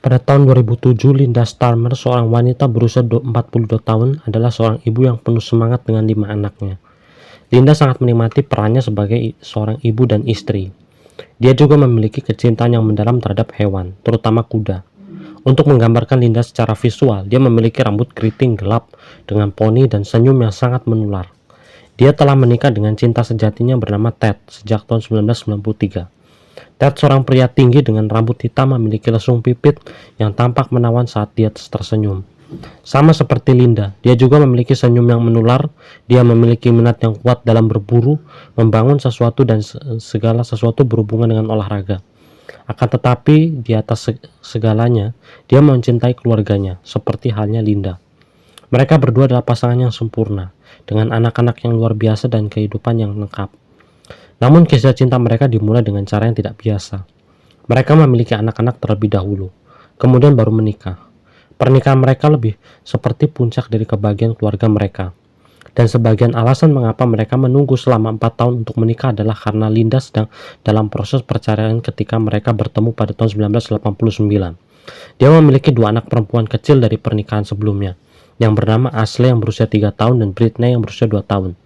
Pada tahun 2007, Linda Starmer, seorang wanita berusia 42 tahun, adalah seorang ibu yang penuh semangat dengan 5 anaknya. Linda sangat menikmati perannya sebagai seorang ibu dan istri. Dia juga memiliki kecintaan yang mendalam terhadap hewan, terutama kuda. Untuk menggambarkan Linda secara visual, dia memiliki rambut keriting gelap dengan poni dan senyum yang sangat menular. Dia telah menikah dengan cinta sejatinya bernama Ted sejak tahun 1993. Ted, seorang pria tinggi dengan rambut hitam, memiliki lesung pipit yang tampak menawan saat dia tersenyum. Sama seperti Linda, dia juga memiliki senyum yang menular. Dia memiliki minat yang kuat dalam berburu, membangun sesuatu, dan segala sesuatu berhubungan dengan olahraga. Akan tetapi, di atas segalanya, dia mencintai keluarganya, seperti halnya Linda. Mereka berdua adalah pasangan yang sempurna, dengan anak-anak yang luar biasa dan kehidupan yang lengkap. Namun kisah cinta mereka dimulai dengan cara yang tidak biasa. Mereka memiliki anak-anak terlebih dahulu, kemudian baru menikah. Pernikahan mereka lebih seperti puncak dari kebahagiaan keluarga mereka. Dan sebagian alasan mengapa mereka menunggu selama 4 tahun untuk menikah adalah karena Linda sedang dalam proses perceraian ketika mereka bertemu pada tahun 1989. Dia memiliki 2 anak perempuan kecil dari pernikahan sebelumnya, yang bernama Ashley yang berusia 3 tahun dan Britney yang berusia 2 tahun.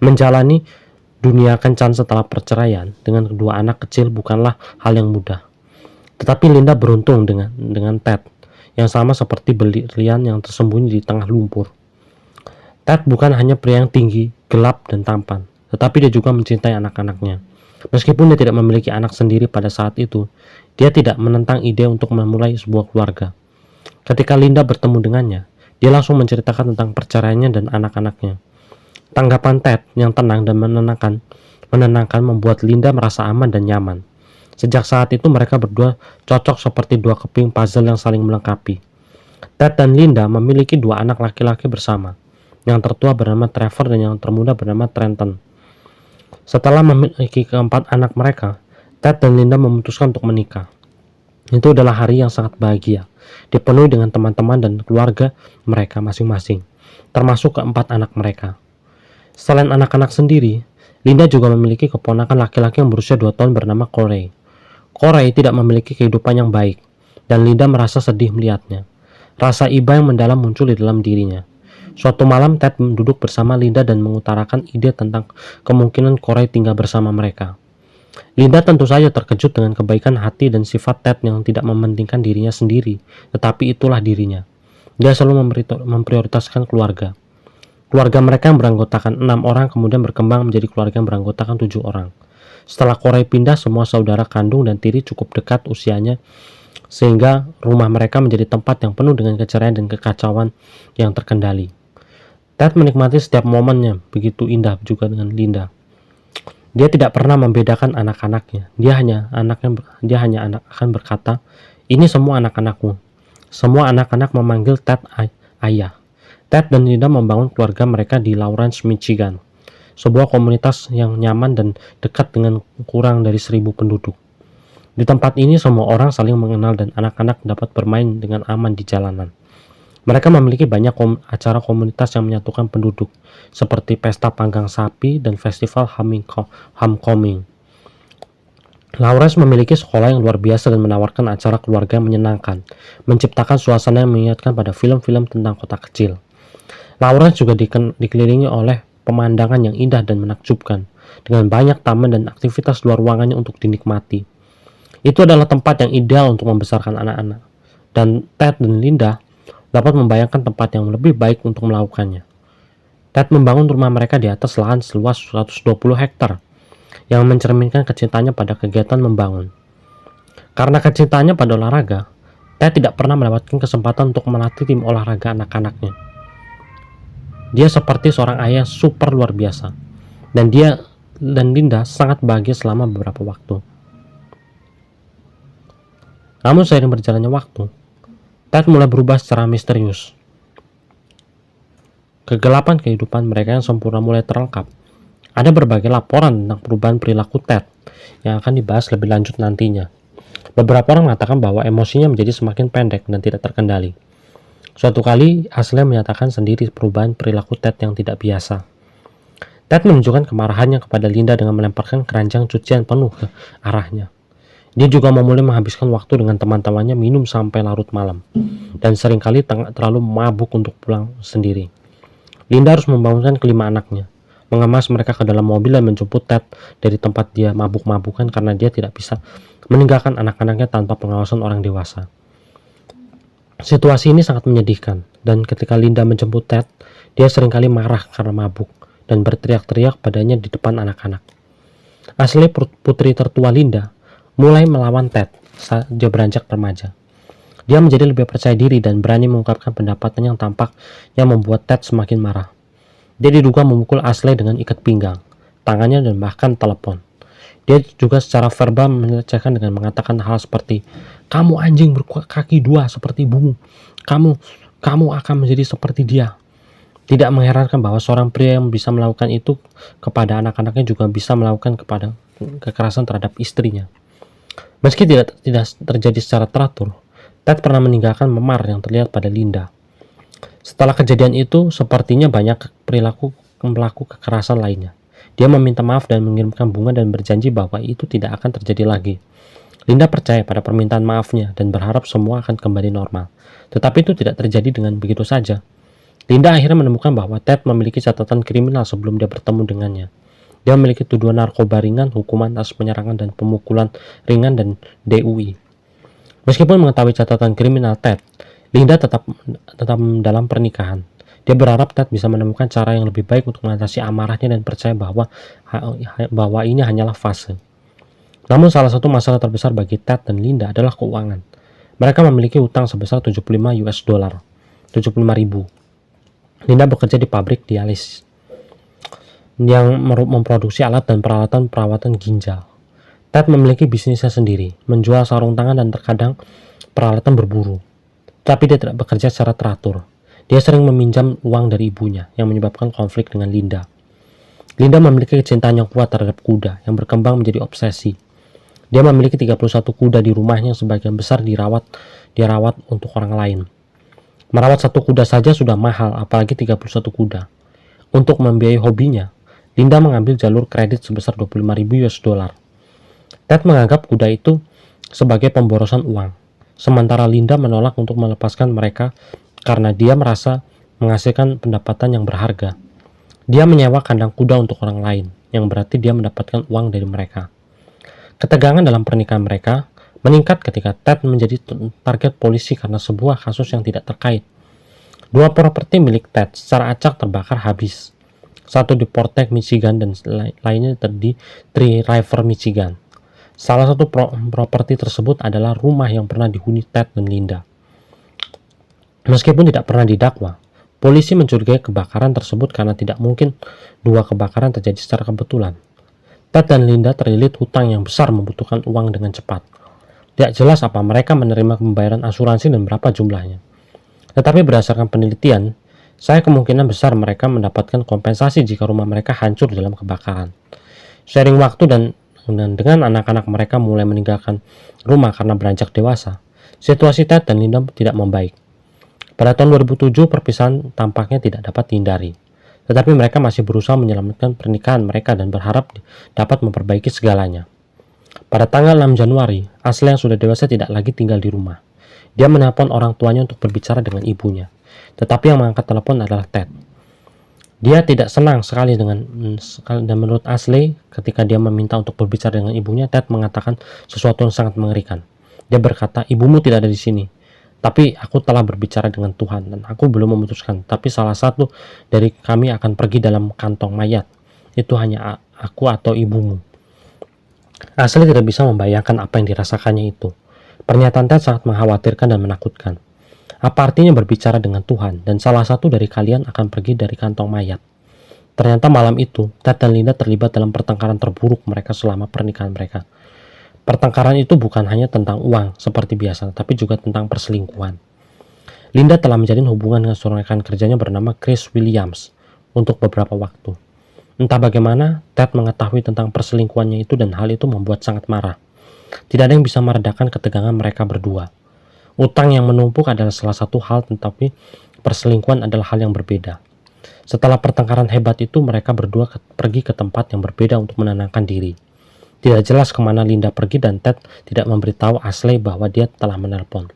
Menjalani dunia kencan setelah perceraian dengan kedua anak kecil bukanlah hal yang mudah. Tetapi Linda beruntung dengan Ted, yang sama seperti berlian yang tersembunyi di tengah lumpur. Ted bukan hanya pria yang tinggi, gelap, dan tampan, tetapi dia juga mencintai anak-anaknya. Meskipun dia tidak memiliki anak sendiri pada saat itu, dia tidak menentang ide untuk memulai sebuah keluarga. Ketika Linda bertemu dengannya, dia langsung menceritakan tentang perceraiannya dan anak-anaknya. Tanggapan Ted yang tenang dan menenangkan membuat Linda merasa aman dan nyaman. Sejak saat itu mereka berdua cocok seperti 2 keping puzzle yang saling melengkapi. Ted dan Linda memiliki 2 anak laki-laki bersama. Yang tertua bernama Trevor dan yang termuda bernama Trenton. Setelah memiliki keempat anak mereka, Ted dan Linda memutuskan untuk menikah. Itu adalah hari yang sangat bahagia, dipenuhi dengan teman-teman dan keluarga mereka masing-masing, termasuk keempat anak mereka. Selain anak-anak sendiri, Linda juga memiliki keponakan laki-laki yang berusia 2 tahun bernama Corey. Corey tidak memiliki kehidupan yang baik, dan Linda merasa sedih melihatnya. Rasa iba yang mendalam muncul di dalam dirinya. Suatu malam, Ted duduk bersama Linda dan mengutarakan ide tentang kemungkinan Corey tinggal bersama mereka. Linda tentu saja terkejut dengan kebaikan hati dan sifat Ted yang tidak mementingkan dirinya sendiri, tetapi itulah dirinya. Dia selalu memprioritaskan keluarga. Keluarga mereka yang beranggotakan 6 orang kemudian berkembang menjadi keluarga yang beranggotakan 7 orang. Setelah Corey pindah, semua saudara kandung dan tiri cukup dekat usianya, sehingga rumah mereka menjadi tempat yang penuh dengan keceriaan dan kekacauan yang terkendali. Ted menikmati setiap momennya, begitu indah juga dengan Linda. Dia tidak pernah membedakan anak-anaknya. Dia hanya akan berkata, "Ini semua anak-anakmu." Semua anak-anak memanggil Ted ayah. Ted dan Linda membangun keluarga mereka di Lawrence, Michigan, sebuah komunitas yang nyaman dan dekat dengan kurang dari 1.000 penduduk. Di tempat ini semua orang saling mengenal dan anak-anak dapat bermain dengan aman di jalanan. Mereka memiliki banyak acara komunitas yang menyatukan penduduk, seperti pesta panggang sapi dan festival homecoming. Lawrence memiliki sekolah yang luar biasa dan menawarkan acara keluarga yang menyenangkan, menciptakan suasana yang mengingatkan pada film-film tentang kota kecil. Lawrence juga dikelilingi oleh pemandangan yang indah dan menakjubkan, dengan banyak taman dan aktivitas luar ruangannya untuk dinikmati. Itu adalah tempat yang ideal untuk membesarkan anak-anak, dan Ted dan Linda dapat membayangkan tempat yang lebih baik untuk melakukannya. Ted membangun rumah mereka di atas lahan seluas 120 hektar, yang mencerminkan kecintaannya pada kegiatan membangun. Karena kecintaannya pada olahraga, Ted tidak pernah mendapatkan kesempatan untuk melatih tim olahraga anak-anaknya. Dia seperti seorang ayah super luar biasa, dan dia dan Linda sangat bahagia selama beberapa waktu. Namun seiring berjalannya waktu, Ted mulai berubah secara misterius. Kegelapan kehidupan mereka yang sempurna mulai terungkap. Ada berbagai laporan tentang perubahan perilaku Ted yang akan dibahas lebih lanjut nantinya. Beberapa orang mengatakan bahwa emosinya menjadi semakin pendek dan tidak terkendali. Suatu kali, Ashley menyatakan sendiri perubahan perilaku Ted yang tidak biasa. Ted menunjukkan kemarahannya kepada Linda dengan melemparkan keranjang cucian penuh ke arahnya. Dia juga memulai menghabiskan waktu dengan teman-temannya, minum sampai larut malam, dan seringkali terlalu mabuk untuk pulang sendiri. Linda harus membangunkan kelima anaknya, mengemas mereka ke dalam mobil dan menjemput Ted dari tempat dia mabuk-mabukan karena dia tidak bisa meninggalkan anak-anaknya tanpa pengawasan orang dewasa. Situasi ini sangat menyedihkan, dan ketika Linda menjemput Ted, dia seringkali marah karena mabuk dan berteriak-teriak padanya di depan anak-anak. Ashley, putri tertua Linda, mulai melawan Ted saat dia beranjak remaja. Dia menjadi lebih percaya diri dan berani mengungkapkan pendapatnya yang tampak yang membuat Ted semakin marah. Dia diduga memukul Ashley dengan ikat pinggang, tangannya, dan bahkan telepon. Dia juga secara verbal melecehkan dengan mengatakan hal seperti, "Kamu anjing berkaki dua seperti ibumu. Kamu akan menjadi seperti dia." Tidak mengherankan bahwa seorang pria yang bisa melakukan itu kepada anak-anaknya juga bisa melakukan kepada kekerasan terhadap istrinya. Meski tidak terjadi secara teratur, Ted pernah meninggalkan memar yang terlihat pada Linda. Setelah kejadian itu, sepertinya banyak pelaku kekerasan lainnya. Dia meminta maaf dan mengirimkan bunga dan berjanji bahwa itu tidak akan terjadi lagi. Linda percaya pada permintaan maafnya dan berharap semua akan kembali normal. Tetapi itu tidak terjadi dengan begitu saja. Linda akhirnya menemukan bahwa Ted memiliki catatan kriminal sebelum dia bertemu dengannya. Dia memiliki tuduhan narkoba ringan, hukuman atas penyerangan dan pemukulan ringan, dan DUI. Meskipun mengetahui catatan kriminal Ted, Linda tetap dalam pernikahan. Dia berharap Ted bisa menemukan cara yang lebih baik untuk mengatasi amarahnya dan percaya bahwa ini hanyalah fase. Namun salah satu masalah terbesar bagi Ted dan Linda adalah keuangan. Mereka memiliki utang sebesar $75,000. Linda bekerja di pabrik dialisis yang memproduksi alat dan peralatan perawatan ginjal. Ted memiliki bisnisnya sendiri, menjual sarung tangan dan terkadang peralatan berburu. Tapi dia tidak bekerja secara teratur. Dia sering meminjam uang dari ibunya, yang menyebabkan konflik dengan Linda. Linda memiliki kecintaan yang kuat terhadap kuda, yang berkembang menjadi obsesi. Dia memiliki 31 kuda di rumahnya yang sebagian besar dirawat untuk orang lain. Merawat satu kuda saja sudah mahal, apalagi 31 kuda. Untuk membiayai hobinya, Linda mengambil jalur kredit sebesar $25,000. Ted menganggap kuda itu sebagai pemborosan uang, sementara Linda menolak untuk melepaskan mereka karena dia merasa menghasilkan pendapatan yang berharga. Dia menyewa kandang kuda untuk orang lain, yang berarti dia mendapatkan uang dari mereka. Ketegangan dalam pernikahan mereka meningkat ketika Ted menjadi target polisi karena sebuah kasus yang tidak terkait. 2 properti milik Ted secara acak terbakar habis. Satu di Portage, Michigan, dan lainnya di Three River, Michigan. Salah satu properti tersebut adalah rumah yang pernah dihuni Ted dan Linda. Meskipun tidak pernah didakwa, polisi mencurigai kebakaran tersebut karena tidak mungkin 2 kebakaran terjadi secara kebetulan. Ted dan Linda terlilit hutang yang besar, membutuhkan uang dengan cepat. Tidak jelas apa mereka menerima pembayaran asuransi dan berapa jumlahnya. Tetapi berdasarkan penelitian, saya kemungkinan besar mereka mendapatkan kompensasi jika rumah mereka hancur dalam kebakaran. Seiring waktu dan dengan anak-anak mereka mulai meninggalkan rumah karena beranjak dewasa, situasi Ted dan Linda tidak membaik. Pada tahun 2007, perpisahan tampaknya tidak dapat dihindari. Tetapi mereka masih berusaha menyelamatkan pernikahan mereka dan berharap dapat memperbaiki segalanya. Pada tanggal 6 Januari, Ashley yang sudah dewasa tidak lagi tinggal di rumah. Dia menelpon orang tuanya untuk berbicara dengan ibunya. Tetapi yang mengangkat telepon adalah Ted. Dia tidak senang sekali dan menurut Ashley, ketika dia meminta untuk berbicara dengan ibunya, Ted mengatakan sesuatu yang sangat mengerikan. Dia berkata, "Ibumu tidak ada di sini. Tapi aku telah berbicara dengan Tuhan dan aku belum memutuskan. Tapi salah satu dari kami akan pergi dalam kantong mayat. Itu hanya aku atau ibumu." Ashley tidak bisa membayangkan apa yang dirasakannya itu. Pernyataan Ted sangat mengkhawatirkan dan menakutkan. Apa artinya berbicara dengan Tuhan dan salah satu dari kalian akan pergi dari kantong mayat? Ternyata malam itu, Ted dan Linda terlibat dalam pertengkaran terburuk mereka selama pernikahan mereka. Pertengkaran itu bukan hanya tentang uang seperti biasa, tapi juga tentang perselingkuhan. Linda telah menjalin hubungan dengan seorang rekan kerjanya bernama Chris Williams untuk beberapa waktu. Entah bagaimana, Ted mengetahui tentang perselingkuhannya itu dan hal itu membuat sangat marah. Tidak ada yang bisa meredakan ketegangan mereka berdua. Utang yang menumpuk adalah salah satu hal, tetapi perselingkuhan adalah hal yang berbeda. Setelah pertengkaran hebat itu, mereka berdua pergi ke tempat yang berbeda untuk menenangkan diri. Tidak jelas kemana Linda pergi dan Ted tidak memberitahu Ashley bahwa dia telah menelpon.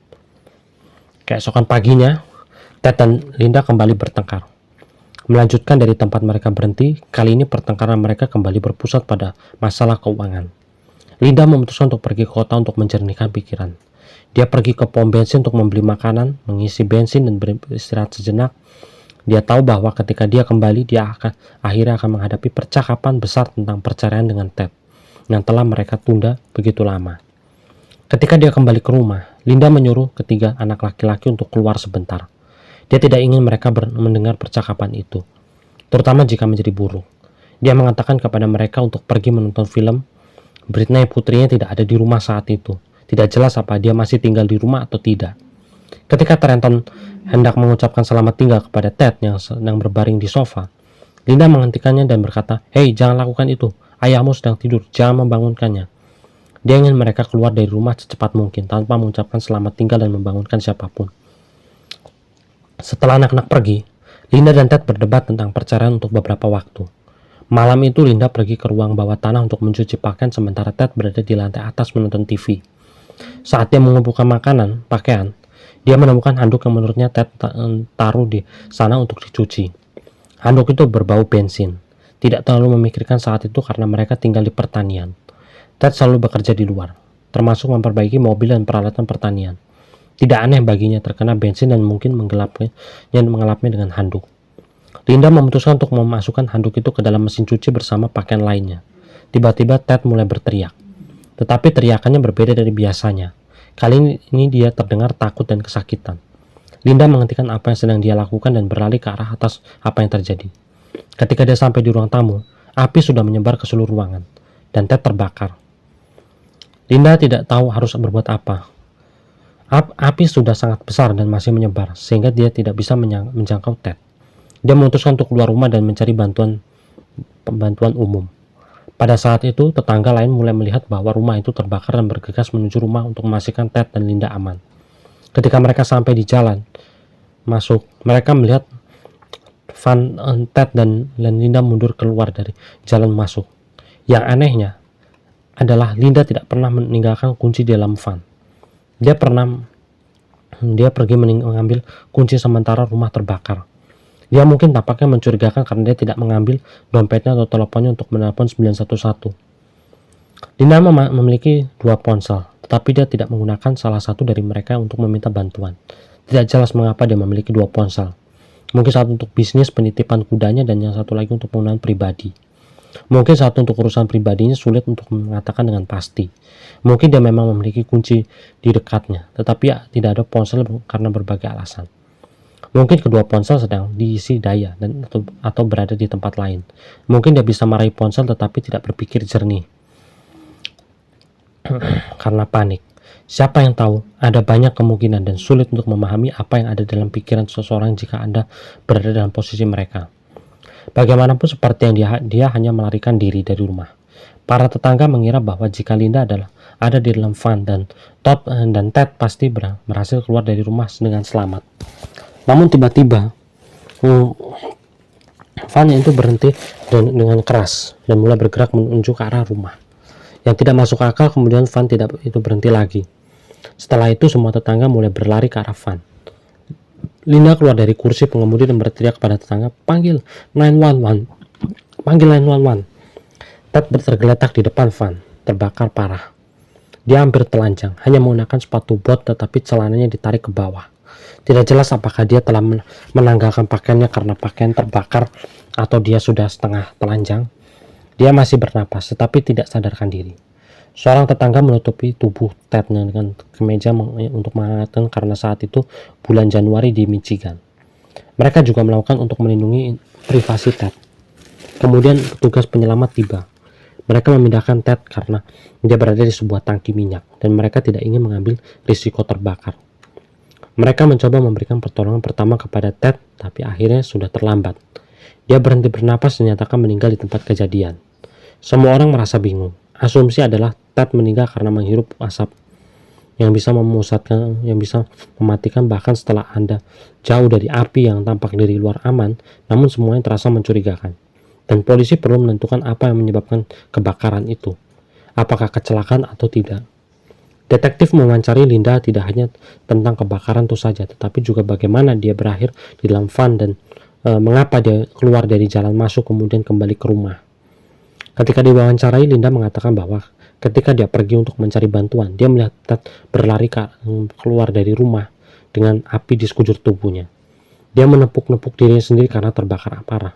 Keesokan paginya, Ted dan Linda kembali bertengkar. Melanjutkan dari tempat mereka berhenti, kali ini pertengkaran mereka kembali berpusat pada masalah keuangan. Linda memutuskan untuk pergi ke kota untuk menjernihkan pikiran. Dia pergi ke pom bensin untuk membeli makanan, mengisi bensin dan beristirahat sejenak. Dia tahu bahwa ketika dia kembali, dia akhirnya akan menghadapi percakapan besar tentang perceraian dengan Ted yang telah mereka tunda begitu lama. Ketika dia kembali ke rumah, Linda menyuruh ketiga anak laki-laki untuk keluar sebentar. Dia tidak ingin mereka mendengar percakapan itu, terutama jika menjadi buruk. Dia mengatakan kepada mereka untuk pergi menonton film. Britney putrinya tidak ada di rumah saat itu. Tidak jelas apa dia masih tinggal di rumah atau tidak. Ketika Trenton hendak mengucapkan selamat tinggal kepada Ted yang sedang berbaring di sofa, Linda menghentikannya dan berkata, "Hei, jangan lakukan itu. Ayahmu sedang tidur, jangan membangunkannya." Dia ingin mereka keluar dari rumah secepat mungkin tanpa mengucapkan selamat tinggal dan membangunkan siapapun. Setelah anak-anak pergi, Linda dan Ted berdebat tentang perceraian untuk beberapa waktu. Malam itu Linda pergi ke ruang bawah tanah untuk mencuci pakaian sementara Ted berada di lantai atas menonton TV. Saat dia mengumpulkan pakaian, dia menemukan handuk yang menurutnya Ted taruh di sana untuk dicuci. Handuk itu berbau bensin. Tidak terlalu memikirkan saat itu karena mereka tinggal di pertanian. Ted selalu bekerja di luar, termasuk memperbaiki mobil dan peralatan pertanian. Tidak aneh baginya terkena bensin dan mungkin mengelapnya dengan handuk. Linda memutuskan untuk memasukkan handuk itu ke dalam mesin cuci bersama pakaian lainnya. Tiba-tiba Ted mulai berteriak. Tetapi teriakannya berbeda dari biasanya. Kali ini dia terdengar takut dan kesakitan. Linda menghentikan apa yang sedang dia lakukan dan berlari ke arah atas apa yang terjadi. Ketika dia sampai di ruang tamu, api sudah menyebar ke seluruh ruangan, dan Ted terbakar. Linda tidak tahu harus berbuat apa. Api sudah sangat besar dan masih menyebar, sehingga dia tidak bisa menjangkau Ted. Dia memutuskan untuk keluar rumah dan mencari bantuan umum. Pada saat itu, tetangga lain mulai melihat bahwa rumah itu terbakar dan bergegas menuju rumah untuk memastikan Ted dan Linda aman. Ketika mereka sampai di jalan masuk, mereka melihat Ted dan Linda mundur keluar dari jalan masuk. Yang anehnya adalah Linda tidak pernah meninggalkan kunci di dalam van. Dia pergi mengambil kunci sementara rumah terbakar. Dia mungkin tampaknya mencurigakan karena dia tidak mengambil dompetnya atau teleponnya untuk menelpon 911. Linda memiliki 2 ponsel, tetapi dia tidak menggunakan salah satu dari mereka untuk meminta bantuan. Tidak jelas mengapa dia memiliki 2 ponsel. Mungkin satu untuk bisnis penitipan kudanya dan yang satu lagi untuk penggunaan pribadi. Mungkin satu untuk urusan pribadinya sulit untuk mengatakan dengan pasti. Mungkin dia memang memiliki kunci di dekatnya, tetapi tidak ada ponsel karena berbagai alasan. Mungkin kedua ponsel sedang diisi daya atau berada di tempat lain. Mungkin dia bisa meraih ponsel tetapi tidak berpikir jernih karena panik. Siapa yang tahu, ada banyak kemungkinan dan sulit untuk memahami apa yang ada dalam pikiran seseorang jika Anda berada dalam posisi mereka. Bagaimanapun seperti yang dia hanya melarikan diri dari rumah. Para tetangga mengira bahwa jika Linda ada di dalam van dan Ted pasti berhasil keluar dari rumah dengan selamat. Namun tiba-tiba van itu berhenti dengan keras dan mulai bergerak menuju ke arah rumah. Yang tidak masuk akal, kemudian van itu berhenti lagi. Setelah itu semua tetangga mulai berlari ke arah van. Linda keluar dari kursi pengemudi dan berteriak kepada tetangga, "Panggil 911! Panggil 911!" Ted tergeletak di depan van, terbakar parah. Dia hampir telanjang, hanya menggunakan sepatu bot tetapi celananya ditarik ke bawah. Tidak jelas apakah dia telah menanggalkan pakaiannya karena pakaian terbakar atau dia sudah setengah telanjang. Dia masih bernapas tetapi tidak sadarkan diri. Seorang tetangga menutupi tubuh Ted dengan kemeja untuk menghangatkan karena saat itu bulan Januari di Michigan. Mereka juga melakukan untuk melindungi privasi Ted. Kemudian petugas penyelamat tiba. Mereka memindahkan Ted karena dia berada di sebuah tangki minyak dan mereka tidak ingin mengambil risiko terbakar. Mereka mencoba memberikan pertolongan pertama kepada Ted, tapi akhirnya sudah terlambat. Dia berhenti bernapas dan dinyatakan meninggal di tempat kejadian. Semua orang merasa bingung. Asumsi adalah Ted meninggal karena menghirup asap yang bisa mematikan bahkan setelah Anda jauh dari api yang tampak dari luar aman, namun semuanya terasa mencurigakan. Dan polisi perlu menentukan apa yang menyebabkan kebakaran itu. apakah kecelakaan atau tidak. Detektif mewawancari Linda tidak hanya tentang kebakaran itu saja, tetapi juga bagaimana dia berakhir di dalam van dan mengapa dia keluar dari jalan masuk kemudian kembali ke rumah. Ketika diwawancarai, Linda mengatakan bahwa ketika dia pergi untuk mencari bantuan, dia melihat Ted berlari keluar dari rumah dengan api di sekujur tubuhnya. Dia menepuk-nepuk dirinya sendiri karena terbakar parah.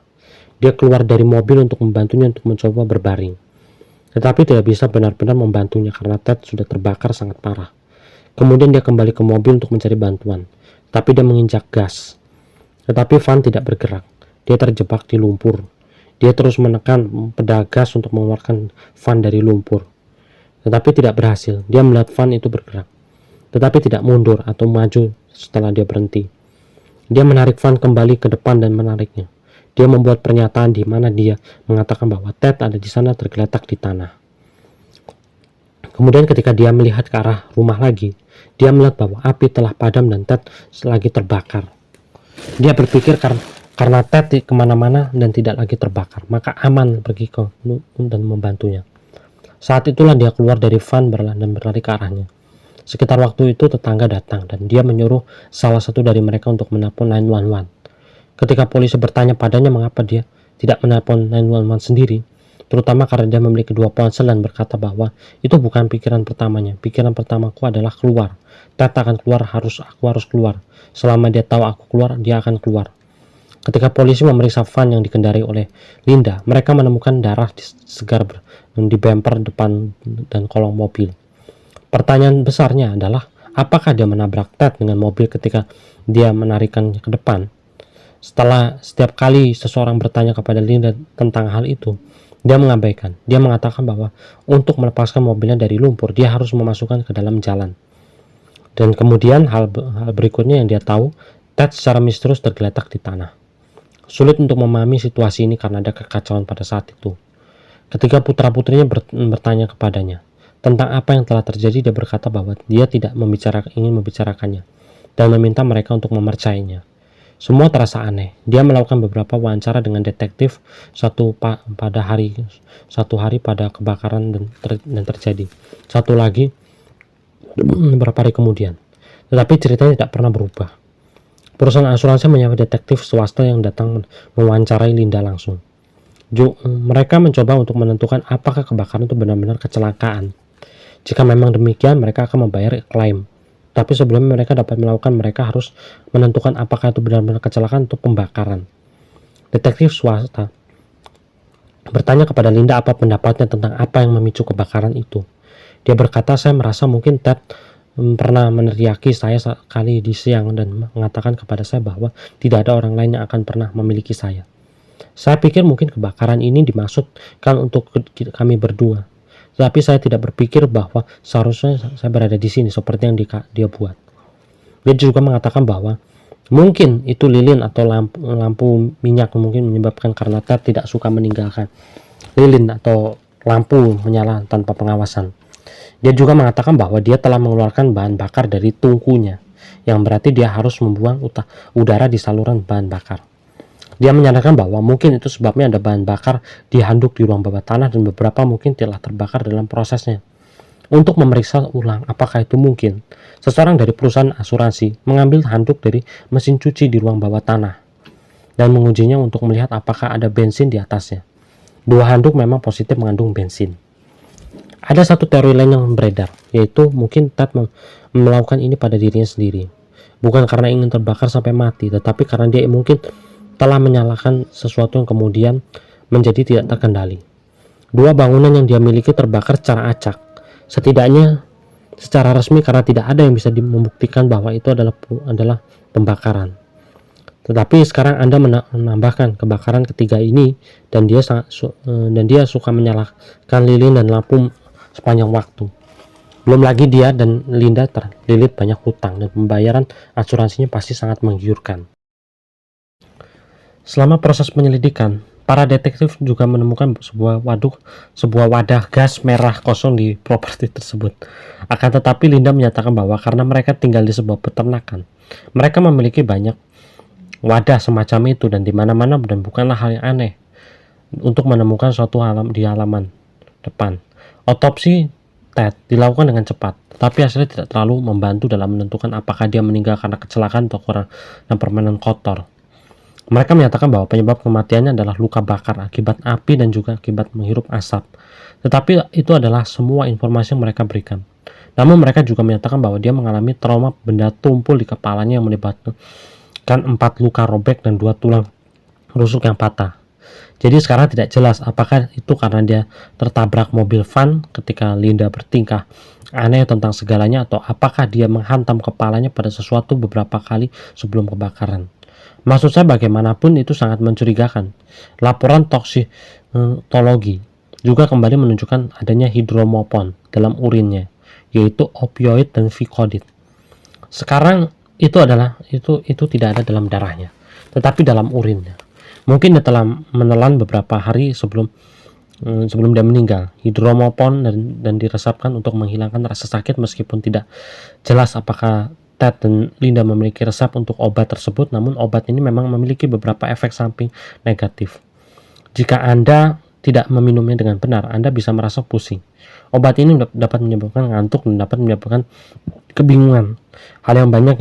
Dia keluar dari mobil untuk membantunya untuk mencoba berbaring. Tetapi tidak bisa benar-benar membantunya karena Ted sudah terbakar sangat parah. Kemudian dia kembali ke mobil untuk mencari bantuan. Tapi dia menginjak gas. Tetapi van tidak bergerak. Dia terjebak di lumpur. Dia terus menekan pedal gas untuk mengeluarkan van dari lumpur. Tetapi tidak berhasil. Dia melihat van itu bergerak. Tetapi tidak mundur atau maju setelah dia berhenti. Dia menarik van kembali ke depan dan menariknya. Dia membuat pernyataan di mana dia mengatakan bahwa Ted ada di sana tergeletak di tanah. Kemudian ketika dia melihat ke arah rumah lagi, dia melihat bahwa api telah padam dan Ted lagi terbakar. Dia berpikir karena Ted kemana-mana dan tidak lagi terbakar, maka aman pergi ke dan membantunya. Saat itulah dia keluar dari van dan berlari ke arahnya. Sekitar waktu itu tetangga datang dan dia menyuruh salah satu dari mereka untuk menelpon 911. Ketika polisi bertanya padanya mengapa dia tidak menelpon 911 sendiri, terutama karena dia memiliki 2 ponsel dan berkata bahwa itu bukan pikiran pertamanya. Pikiran pertamaku adalah keluar. Ted akan keluar, aku harus keluar. Selama dia tahu aku keluar, dia akan keluar. Ketika polisi memeriksa van yang dikendarai oleh Linda, mereka menemukan darah segar di bumper depan dan kolong mobil. Pertanyaan besarnya adalah, apakah dia menabrak Ted dengan mobil ketika dia menarikkannya ke depan? Setelah setiap kali seseorang bertanya kepada Linda tentang hal itu, dia mengabaikan. Dia mengatakan bahwa untuk melepaskan mobilnya dari lumpur, dia harus memasukkan ke dalam jalan. Dan kemudian hal berikutnya yang dia tahu, Ted secara misterius tergeletak di tanah. Sulit untuk memahami situasi ini karena ada kekacauan pada saat itu. Ketika putra-putrinya bertanya kepadanya tentang apa yang telah terjadi, dia berkata bahwa dia tidak ingin membicarakannya dan meminta mereka untuk mempercayainya. Semua terasa aneh. Dia melakukan beberapa wawancara dengan detektif satu hari pada kebakaran dan terjadi. Satu lagi beberapa hari kemudian. Tetapi ceritanya tidak pernah berubah. Perusahaan asuransi menyewa detektif swasta yang datang mewawancarai Linda langsung. Mereka mencoba untuk menentukan apakah kebakaran itu benar-benar kecelakaan. Jika memang demikian, mereka akan membayar klaim. Tapi sebelumnya mereka dapat melakukan, mereka harus menentukan apakah itu benar-benar kecelakaan atau pembakaran. Detektif swasta bertanya kepada Linda apa pendapatnya tentang apa yang memicu kebakaran itu. Dia berkata, saya merasa mungkin Ted pernah meneriaki saya sekali di siang dan mengatakan kepada saya bahwa tidak ada orang lain yang akan pernah memiliki saya. Saya pikir mungkin kebakaran ini dimaksudkan untuk kami berdua. Tetapi saya tidak berpikir bahwa seharusnya saya berada di sini seperti yang dia buat. Dia juga mengatakan bahwa mungkin itu lilin atau lampu minyak mungkin menyebabkan karena Ted tidak suka meninggalkan lilin atau lampu menyala tanpa pengawasan. Dia juga mengatakan bahwa dia telah mengeluarkan bahan bakar dari tungkunya, yang berarti dia harus membuang udara di saluran bahan bakar. Dia menyatakan bahwa mungkin itu sebabnya ada bahan bakar di handuk di ruang bawah tanah dan beberapa mungkin telah terbakar dalam prosesnya. Untuk memeriksa ulang apakah itu mungkin, seseorang dari perusahaan asuransi mengambil handuk dari mesin cuci di ruang bawah tanah dan mengujinya untuk melihat apakah ada bensin di atasnya. 2 handuk memang positif mengandung bensin. Ada satu teori lain yang beredar, yaitu mungkin Ted melakukan ini pada dirinya sendiri. Bukan karena ingin terbakar sampai mati, tetapi karena dia mungkin telah menyalakan sesuatu yang kemudian menjadi tidak terkendali. 2 bangunan yang dia miliki terbakar secara acak. Setidaknya secara resmi karena tidak ada yang bisa membuktikan bahwa itu adalah pembakaran. Tetapi sekarang Anda menambahkan kebakaran ketiga ini dan dia suka menyalakan lilin dan lampu sepanjang waktu. Belum lagi dia dan Linda terlilit banyak hutang dan pembayaran asuransinya pasti sangat menggiurkan. Selama proses penyelidikan, para detektif juga menemukan sebuah wadah gas merah kosong di properti tersebut. Akan tetapi Linda menyatakan bahwa karena mereka tinggal di sebuah peternakan, mereka memiliki banyak wadah semacam itu dan di mana-mana dan bukanlah hal yang aneh untuk menemukan suatu di halaman depan. Otopsi Ted dilakukan dengan cepat, tetapi hasilnya tidak terlalu membantu dalam menentukan apakah dia meninggal karena kecelakaan atau kurang dan permainan kotor. Mereka menyatakan bahwa penyebab kematiannya adalah luka bakar akibat api dan juga akibat menghirup asap. Tetapi itu adalah semua informasi yang mereka berikan. Namun mereka juga menyatakan bahwa dia mengalami trauma benda tumpul di kepalanya yang melibatkan 4 luka robek dan 2 tulang rusuk yang patah. Jadi sekarang tidak jelas apakah itu karena dia tertabrak mobil van ketika Linda bertingkah aneh tentang segalanya, atau apakah dia menghantam kepalanya pada sesuatu beberapa kali sebelum kebakaran. Maksud saya bagaimanapun itu sangat mencurigakan. Laporan toksikologi juga kembali menunjukkan adanya hidromorphon dalam urinnya, yaitu opioid dan Vicodin. Sekarang itu tidak ada dalam darahnya, tetapi dalam urinnya. Mungkin dia telah menelan beberapa hari sebelum dia meninggal hidromorphon dan diresapkan untuk menghilangkan rasa sakit, meskipun tidak jelas apakah Ted dan Linda memiliki resep untuk obat tersebut. Namun obat ini memang memiliki beberapa efek samping negatif. Jika Anda tidak meminumnya dengan benar, Anda bisa merasa pusing. Obat ini dapat menyebabkan ngantuk dan dapat menyebabkan kebingungan. Hanya banyak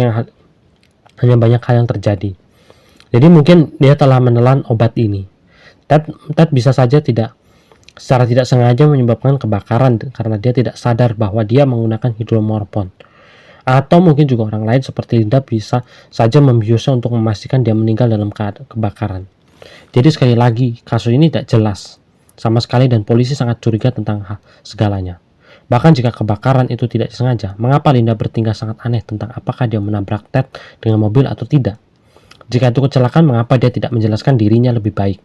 hal yang terjadi. Jadi mungkin dia telah menelan obat ini. Ted bisa saja secara tidak sengaja menyebabkan kebakaran karena dia tidak sadar bahwa dia menggunakan hidromorphon. Atau mungkin juga orang lain seperti Linda bisa saja membiusnya untuk memastikan dia meninggal dalam kebakaran. Jadi sekali lagi, kasus ini tidak jelas sama sekali dan polisi sangat curiga tentang segalanya. Bahkan jika kebakaran itu tidak disengaja, mengapa Linda bertingkah sangat aneh tentang apakah dia menabrak Ted dengan mobil atau tidak? Jika itu kecelakaan, mengapa dia tidak menjelaskan dirinya lebih baik?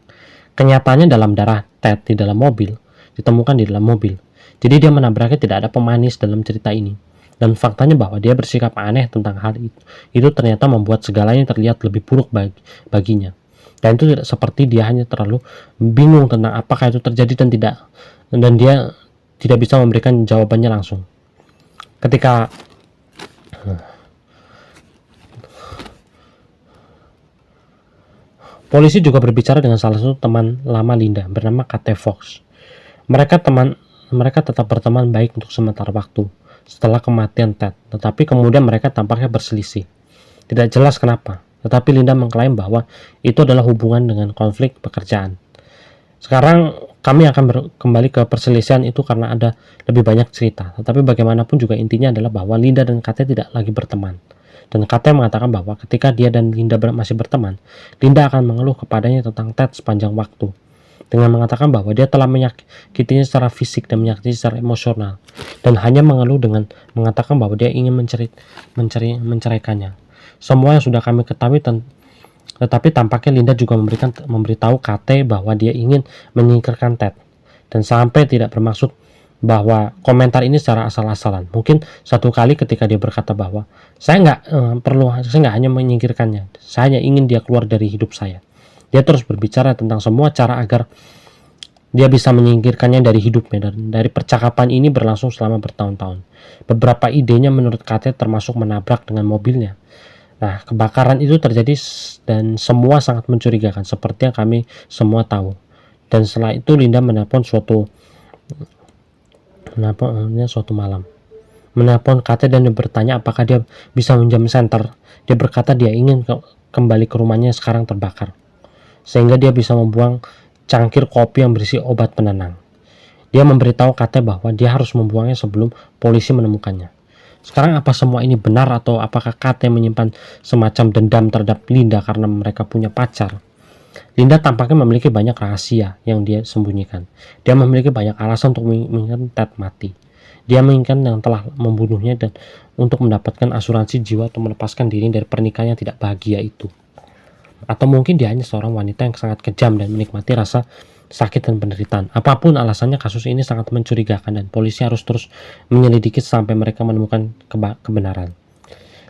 Kenyataannya dalam darah Ted ditemukan di dalam mobil. Jadi dia menabraknya, tidak ada pemanis dalam cerita ini. Dan faktanya bahwa dia bersikap aneh tentang hal itu ternyata membuat segalanya terlihat lebih buruk baginya. Dan itu tidak seperti dia hanya terlalu bingung tentang apakah itu terjadi dan dia tidak bisa memberikan jawabannya langsung. Ketika polisi juga berbicara dengan salah satu teman lama Linda bernama Kate Fox. Mereka tetap berteman baik untuk sementara waktu setelah kematian Ted, tetapi kemudian mereka tampaknya berselisih. Tidak jelas kenapa, tetapi Linda mengklaim bahwa itu adalah hubungan dengan konflik pekerjaan. Sekarang kami akan kembali ke perselisihan itu karena ada lebih banyak cerita, tetapi bagaimanapun juga intinya adalah bahwa Linda dan Kate tidak lagi berteman. Dan Kate mengatakan bahwa ketika dia dan Linda masih berteman, Linda akan mengeluh kepadanya tentang Ted sepanjang waktu, dengan mengatakan bahwa dia telah menyakitinya secara fisik dan menyakitinya secara emosional, dan hanya mengeluh dengan mengatakan bahwa dia ingin menceraikannya. Semua yang sudah kami ketahui, tetapi tampaknya Linda juga memberitahu Kate bahwa dia ingin menyingkirkan Ted, dan sampai tidak bermaksud bahwa komentar ini secara asal-asalan. Mungkin satu kali ketika dia berkata bahwa saya nggak hanya menyingkirkannya, saya hanya ingin dia keluar dari hidup saya. Dia terus berbicara tentang semua cara agar dia bisa menyingkirkannya dari hidupnya, dan dari percakapan ini berlangsung selama bertahun-tahun. Beberapa idenya menurut Kate termasuk menabrak dengan mobilnya. Nah, kebakaran itu terjadi dan semua sangat mencurigakan seperti yang kami semua tahu. Dan setelah itu Linda menelpon suatu malam. Menelpon Kate dan dia bertanya apakah dia bisa minjam senter. Dia berkata dia ingin kembali ke rumahnya yang sekarang terbakar, sehingga dia bisa membuang cangkir kopi yang berisi obat penenang. Dia memberitahu Kate bahwa dia harus membuangnya sebelum polisi menemukannya. Sekarang apa semua ini benar, atau apakah Kate menyimpan semacam dendam terhadap Linda karena mereka punya pacar? Linda tampaknya memiliki banyak rahasia yang dia sembunyikan. Dia memiliki banyak alasan untuk menginginkan Ted mati. Dia menginginkan yang telah membunuhnya dan untuk mendapatkan asuransi jiwa atau melepaskan diri dari pernikahan yang tidak bahagia itu. Atau mungkin dia hanya seorang wanita yang sangat kejam dan menikmati rasa sakit dan penderitaan. Apapun alasannya, kasus ini sangat mencurigakan dan polisi harus terus menyelidiki sampai mereka menemukan kebenaran.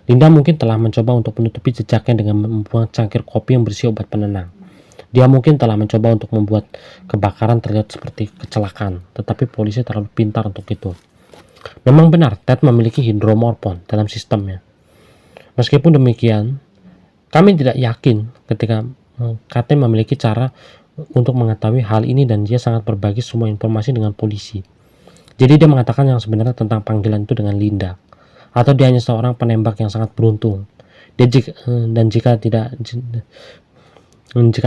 Linda mungkin telah mencoba untuk menutupi jejaknya dengan membuang cangkir kopi yang berisi obat penenang. Dia mungkin telah mencoba untuk membuat kebakaran terlihat seperti kecelakaan, tetapi polisi terlalu pintar untuk itu. Memang benar, Ted memiliki hidromorphon dalam sistemnya. Meskipun demikian, kami tidak yakin ketika Kate memiliki cara untuk mengetahui hal ini dan dia sangat berbagi semua informasi dengan polisi. Jadi dia mengatakan yang sebenarnya tentang panggilan itu dengan Linda, atau dia hanya seorang penembak yang sangat beruntung. Dan jika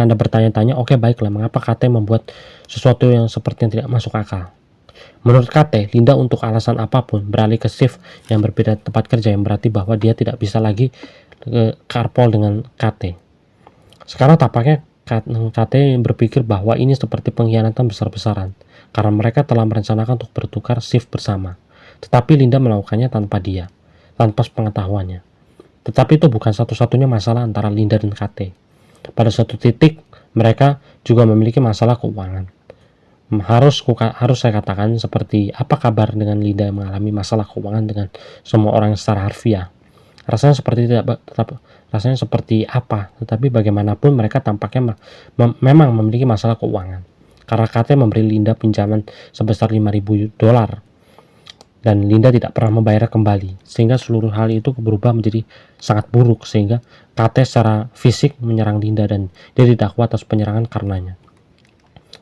Anda bertanya-tanya, oke, baiklah, mengapa KT membuat sesuatu yang seperti yang tidak masuk akal? Menurut KT, Linda untuk alasan apapun beralih ke shift yang berbeda tempat kerja, yang berarti bahwa dia tidak bisa lagi carpool dengan KT. Sekarang tampaknya KT berpikir bahwa ini seperti pengkhianatan besar-besaran, karena mereka telah merencanakan untuk bertukar shift bersama. Tetapi Linda melakukannya tanpa pengetahuannya. Tetapi itu bukan satu-satunya masalah antara Linda dan KT. Pada suatu titik, mereka juga memiliki masalah keuangan. Harus saya katakan seperti apa kabar dengan Linda yang mengalami masalah keuangan dengan semua orang secara harfiah. Rasanya seperti apa, tetapi bagaimanapun mereka tampaknya memang memiliki masalah keuangan. Karena KT memberi Linda pinjaman sebesar $5.000 dan Linda tidak pernah membayar kembali, sehingga seluruh hal itu berubah menjadi sangat buruk, sehingga KT secara fisik menyerang Linda dan dia didakwa atas penyerangan karenanya.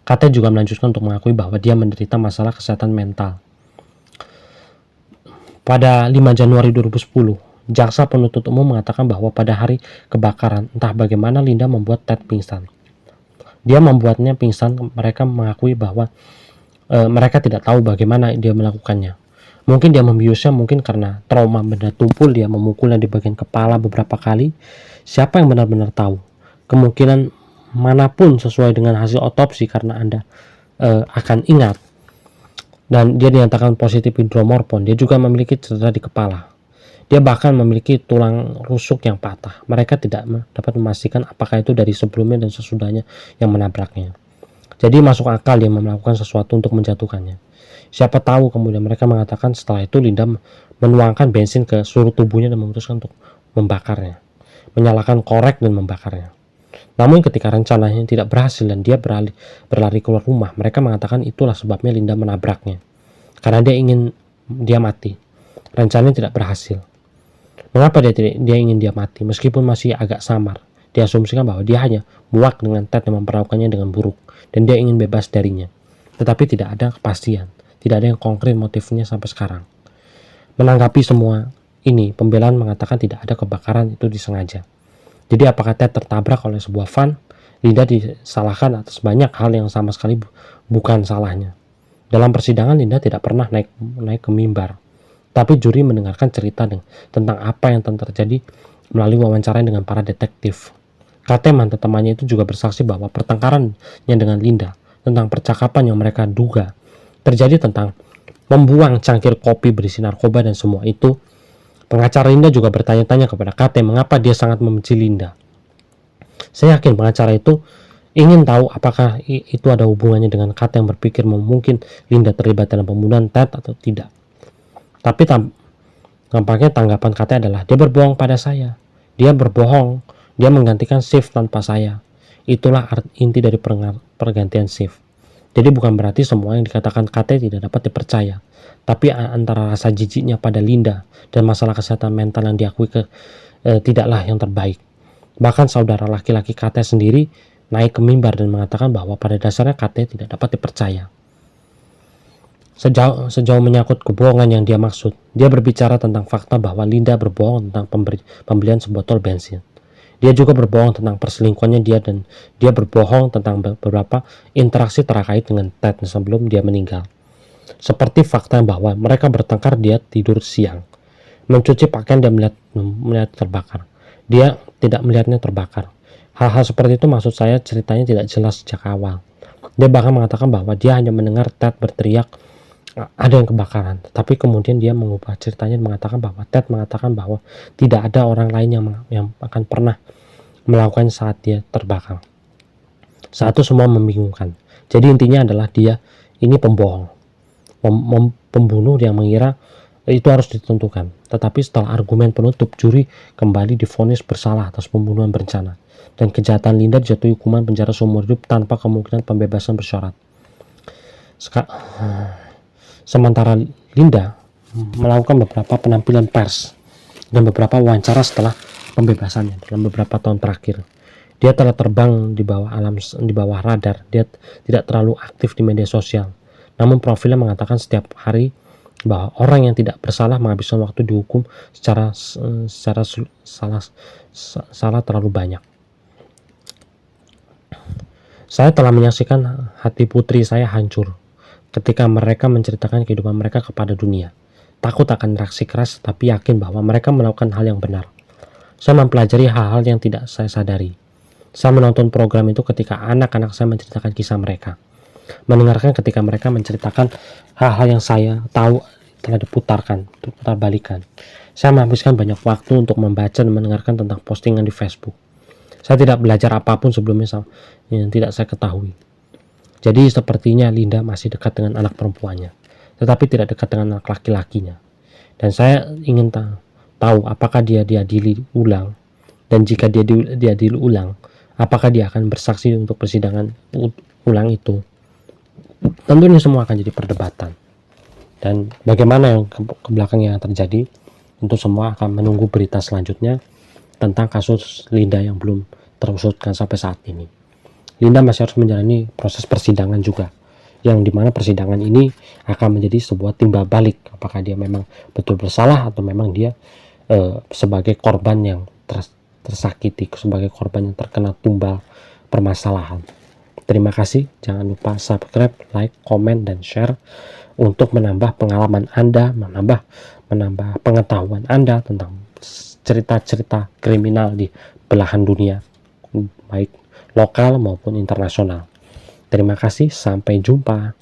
KT juga melanjutkan untuk mengakui bahwa dia menderita masalah kesehatan mental. Pada 5 Januari 2010, jaksa penuntut umum mengatakan bahwa pada hari kebakaran, entah bagaimana Linda membuat Ted pingsan. Dia membuatnya pingsan. Mereka mengakui bahwa mereka tidak tahu bagaimana dia melakukannya. Mungkin dia membiusnya, mungkin karena trauma benda tumpul, dia memukulnya di bagian kepala beberapa kali. Siapa yang benar-benar tahu? Kemungkinan manapun sesuai dengan hasil otopsi, karena Anda akan ingat. Dan dia dinyatakan positif hidromorfon. Dia juga memiliki cedera di kepala. Dia bahkan memiliki tulang rusuk yang patah. Mereka tidak dapat memastikan apakah itu dari sebelumnya dan sesudahnya yang menabraknya. Jadi masuk akal dia melakukan sesuatu untuk menjatuhkannya. Siapa tahu kemudian mereka mengatakan setelah itu Linda menuangkan bensin ke seluruh tubuhnya dan memutuskan untuk membakarnya, menyalakan korek dan membakarnya. Namun ketika rencananya tidak berhasil dan dia berlari keluar rumah, mereka mengatakan itulah sebabnya Linda menabraknya, karena dia mati. Rencananya tidak berhasil. Mengapa dia ingin dia mati meskipun masih agak samar? Diasumsikan bahwa dia hanya muak dengan Ted yang memperlakukannya dengan buruk dan dia ingin bebas darinya. Tetapi tidak ada kepastian, tidak ada yang konkret motifnya sampai sekarang. Menanggapi semua ini, pembelaan mengatakan tidak ada kebakaran itu disengaja. Jadi apakah Ted tertabrak oleh sebuah van? Linda disalahkan atas banyak hal yang sama sekali bukan salahnya. Dalam persidangan, Linda tidak pernah naik ke mimbar, tapi juri mendengarkan cerita tentang apa yang terjadi melalui wawancara dengan para detektif. KT mantan temannya itu juga bersaksi bahwa pertengkarannya dengan Linda tentang percakapan yang mereka duga terjadi tentang membuang cangkir kopi berisi narkoba dan semua itu. Pengacara Linda juga bertanya-tanya kepada KT mengapa dia sangat membenci Linda. Saya yakin pengacara itu ingin tahu apakah itu ada hubungannya dengan KT yang berpikir mungkin Linda terlibat dalam pembunuhan Ted atau tidak. Tapi tampaknya tanggapan KT adalah dia berbohong pada saya. Dia berbohong. Dia menggantikan shift tanpa saya. Itulah inti dari pergantian shift. Jadi bukan berarti semua yang dikatakan KT tidak dapat dipercaya. Tapi antara rasa jijiknya pada Linda dan masalah kesehatan mental yang diakui tidaklah yang terbaik. Bahkan saudara laki-laki KT sendiri naik ke mimbar dan mengatakan bahwa pada dasarnya KT tidak dapat dipercaya. Sejauh menyangkut kebohongan yang dia maksud, dia berbicara tentang fakta bahwa Linda berbohong tentang pembelian sebotol bensin. Dia juga berbohong tentang perselingkuhannya dan dia berbohong tentang beberapa interaksi terkait dengan Ted sebelum dia meninggal. Seperti fakta bahwa mereka bertengkar, dia tidur siang, mencuci pakaian dan melihat terbakar. Dia tidak melihatnya terbakar. Hal-hal seperti itu maksud saya ceritanya tidak jelas sejak awal. Dia bahkan mengatakan bahwa dia hanya mendengar Ted berteriak ada yang kebakaran, tapi kemudian dia mengubah ceritanya dan mengatakan bahwa Ted mengatakan bahwa tidak ada orang lain yang akan pernah melakukan saat dia terbakar. Saat itu semua membingungkan. Jadi intinya adalah dia ini pembohong, pembunuh yang mengira itu harus ditentukan. Tetapi setelah argumen penutup, juri kembali divonis bersalah atas pembunuhan berencana dan kejahatan Linda dijatuhi hukuman penjara seumur hidup tanpa kemungkinan pembebasan bersyarat. Sementara Linda melakukan beberapa penampilan pers dan beberapa wawancara setelah pembebasannya dalam beberapa tahun terakhir. Dia telah terbang di bawah radar. Dia tidak terlalu aktif di media sosial Namun profilnya mengatakan setiap hari bahwa orang yang tidak bersalah menghabiskan waktu dihukum secara salah terlalu banyak. Saya telah menyaksikan hati putri saya hancur ketika mereka menceritakan kehidupan mereka kepada dunia. Takut akan reaksi keras, tapi yakin bahwa mereka melakukan hal yang benar. Saya mempelajari hal-hal yang tidak saya sadari. Saya menonton program itu ketika anak-anak saya menceritakan kisah mereka. Mendengarkan ketika mereka menceritakan hal-hal yang saya tahu telah diputarkan balikan. Saya menghabiskan banyak waktu untuk membaca dan mendengarkan tentang postingan di Facebook. Saya tidak belajar apapun sebelumnya yang tidak saya ketahui. Jadi sepertinya Linda masih dekat dengan anak perempuannya, tetapi tidak dekat dengan anak laki-lakinya. Dan saya ingin tahu apakah dia diadili ulang, dan jika dia diadili ulang, apakah dia akan bersaksi untuk persidangan ulang itu. Tentu ini semua akan jadi perdebatan. Dan bagaimana yang ke belakangnya yang terjadi, tentu semua akan menunggu berita selanjutnya tentang kasus Linda yang belum terusutkan sampai saat ini. Linda masih harus menjalani proses persidangan juga, yang dimana persidangan ini akan menjadi sebuah timbal balik apakah dia memang betul bersalah atau memang dia sebagai korban yang tersakiti, sebagai korban yang terkena tumbal permasalahan. Terima kasih, jangan lupa subscribe, like, komen, dan share untuk menambah pengalaman Anda, menambah pengetahuan Anda tentang cerita-cerita kriminal di belahan dunia, baik lokal maupun internasional. Terima kasih, sampai jumpa.